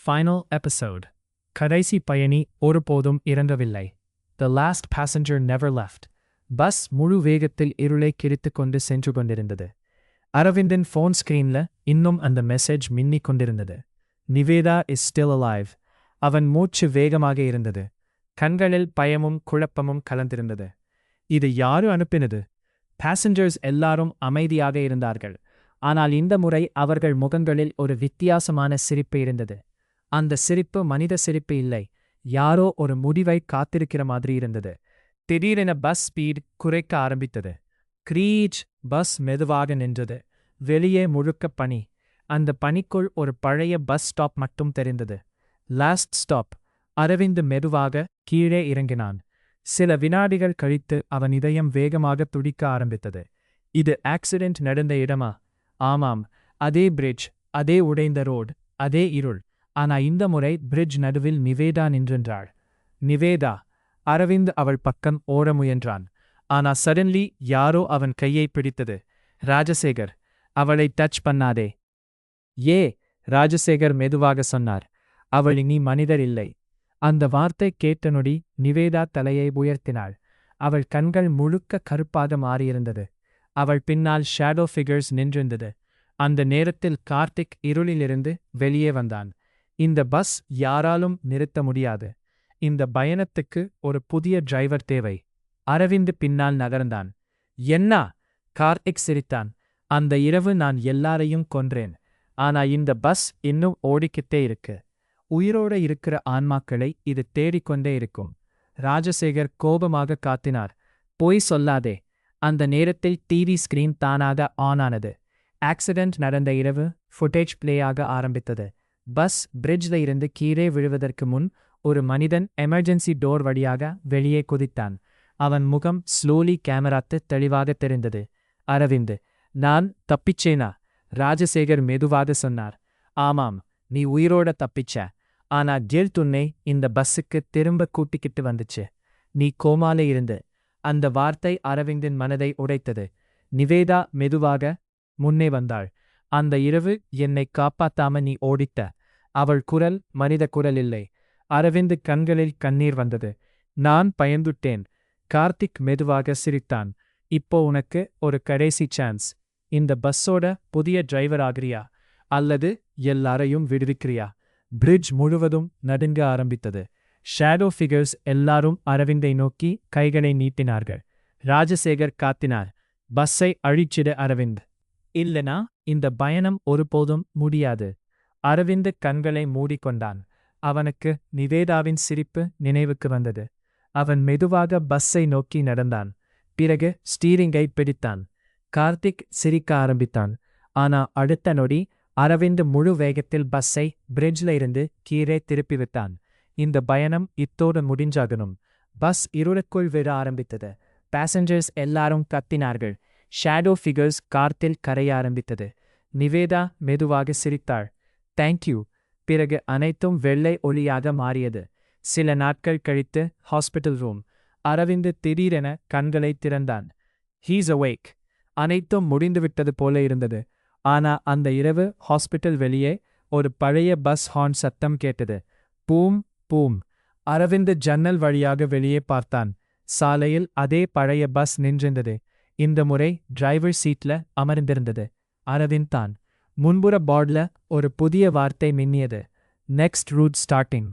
final episode. கடைசி பயணி ஒருபோதும் இறங்கவில்லை. The last passenger never left. Bus முழு வேகத்தில் இருளை கிழித்துக் கொண்டு சென்று கொண்டிருந்தது. அரவிந்தின் ஃபோன் ஸ்கிரீன்ல இன்னும் அந்த மெசேஜ் மின்னிக் கொண்டிருந்தது. Nivetha is still alive. அவன் மூச்சு வேகமாக இருந்தது. கண்களில் பயமும் குழப்பமும் கலந்திருந்தது. இது யாரு அனுப்பினது? பாசஞ்சர்ஸ் எல்லாரும் அமைதியாக இருந்தார்கள். ஆனால் இந்த முறை அவர்கள் முகங்களில் ஒரு வித்தியாசமான சிரிப்பு இருந்தது. அந்த சிரிப்பு மனித சிரிப்பு இல்லை. யாரோ ஒரு முடிவை காத்திருக்கிற மாதிரி இருந்தது. திடீரென பஸ் ஸ்பீட் குறைக்க ஆரம்பித்தது. க்ரீச்! பஸ் மெதுவாக நின்றது. வெளியே முழுக்க பனி. அந்த பனிக்குள் ஒரு பழைய பஸ் ஸ்டாப் மட்டும் தெரிந்தது. Last stop. அரவிந்த் மெதுவாக கீழே இறங்கினான். சில வினாடிகள் கழித்து அவன் இதயம் வேகமாக துடிக்க ஆரம்பித்தது. இது ஆக்சிடென்ட் நடந்த இடமா? ஆமாம். அதே பிரிட்ஜ், அதே உடைந்த ரோடு, அதே இருள். ஆனா இந்த முறை பிரிட்ஜ் நடுவில் நிவேதா நின்றாள். நிவேதா! அரவிந்த் அவள் பக்கம் ஓட முயன்றான். ஆனா சடன்லி யாரோ அவன் கையை பிடித்தது. ராஜசேகர்! அவளை டச் பண்ணாதே. ஏ! ராஜசேகர் மெதுவாக சொன்னார். அவள் இனி மனிதர் இல்லை. அந்த வார்த்தை கேட்ட நொடி நிவேதா தலையை உயர்த்தினாள். அவள் கண்கள் முழுக்க கருப்பாக மாறியிருந்தது. அவள் பின்னால் ஷேடோ ஃபிகர்ஸ் நின்றிருந்தது. அந்த நேரத்தில் கார்த்திக் இருளிலிருந்து வெளியே வந்தான். இந்த பஸ் யாராலும் நிறுத்த முடியாது. இந்த பயணத்துக்கு ஒரு புதிய டிரைவர் தேவை. அரவிந்த் பின்னால் நகர்ந்தான். என்ன? கார்த்திக் சிரித்தான். அந்த இரவு நான் எல்லாரையும் கொன்றேன். ஆனா இந்த பஸ் இன்னும் ஓடிக்கிட்டே இருக்கு. உயிரோட இருக்கிற ஆன்மாக்களை இது தேடிக்கொண்டே இருக்கும். ராஜசேகர் கோபமாக காத்தினார். பொய் சொல்லாதே. அந்த நேரத்தில் டிவி ஸ்கிரீன் தானாக ஆன் ஆனது. ஆக்சிடென்ட் நடந்த இரவு ஃபுட்டேஜ் பிளே ஆக ஆரம்பித்தது. பஸ் பிரிட்ஜ்ல இருந்து கீழே விழுவதற்கு முன் ஒரு மனிதன் எமர்ஜென்சி டோர் வழியாக வெளியே குதித்தான். அவன் முகம் ஸ்லோலி கேமராத்து தெளிவாக தெரிந்தது. அரவிந்த்! நான் தப்பிச்சேனா? ராஜசேகர் மெதுவாக சொன்னார். ஆமாம், நீ உயிரோட தப்பிச்ச. ஆனா கில்ட் உன்னை இந்த பஸ்ஸுக்கு திரும்ப கூட்டிக்கிட்டு வந்துச்சு. நீ கோமால இருந்து. அந்த வார்த்தை அரவிந்தின் மனதை உடைத்தது. நிவேதா மெதுவாக முன்னே வந்தாள். அந்த இரவு என்னை காப்பாத்தாம நீ ஓடிட்ட. அவள் குரல் மனித குரல் இல்லை. அரவிந்த் கண்களில் கண்ணீர் வந்தது. நான் பயந்துட்டேன். கார்த்திக் மெதுவாக சிரித்தான். இப்போ உனக்கு ஒரு கடைசி சான்ஸ். இந்த பஸ்ஸோட புதிய டிரைவர் ஆகிறியா? அல்லது எல்லாரையும் விடுவிக்கிறியா? பிரிட்ஜ் முழுவதும் நடுங்க ஆரம்பித்தது. ஷேடோ ஃபிகர்ஸ் எல்லாரும் அரவிந்தை நோக்கி கைகளை நீட்டினார்கள். ராஜசேகர் காத்தினார். பஸ்ஸை அழிச்சிட அரவிந்த். இல்லனா இந்த பயணம் ஒருபோதும் முடியாது. அரவிந்த் கண்களை மூடிக்கொண்டான். அவனுக்கு நிவேதாவின் சிரிப்பு நினைவுக்கு வந்தது. அவன் மெதுவாக பஸ்ஸை நோக்கி நடந்தான். பிறகு ஸ்டீரிங்கை பிடித்தான். கார்த்திக் சிரிக்க ஆரம்பித்தான். ஆனா அடுத்த நொடி அரவிந்த் முழு வேகத்தில் பஸ்ஸை பிரிட்ஜ்ல இருந்து கீழே திருப்பிவிட்டான். இந்த பயணம் இத்தோடு முடிஞ்சாகணும். பஸ் இருளுக்குள் விழ ஆரம்பித்தது. பாசஞ்சர்ஸ் எல்லாரும் கத்தினார்கள். ஷேடோ ஃபிகர்ஸ் கார்த்தில் கரைய ஆரம்பித்தது. நிவேதா மெதுவாக சிரித்தாள். தேங்க்யூ. பிறகு அனைத்தும் வெள்ளை ஒளியாக மாறியது. சில நாட்கள் கழித்து ஹாஸ்பிட்டல் ரூம். அரவிந்த் திடீரென கண்களை திறந்தான். He's awake. அனைத்தும் முடிந்துவிட்டது போல இருந்தது. ஆனா அந்த இரவு ஹாஸ்பிட்டல் வெளியே ஒரு பழைய பஸ் ஹார்ன் சத்தம் கேட்டது. Boom boom. அரவிந்த் ஜன்னல் வழியாக வெளியே பார்த்தான். சாலையில் அதே பழைய பஸ் நின்றிருந்தது. இந்த முறை டிரைவர் சீட்ல அமர்ந்திருந்தது அரவிந்த் தான். முன்புற போர்ட்ல ஒரு புதிய வார்த்தை மின்னியது. Next root starting.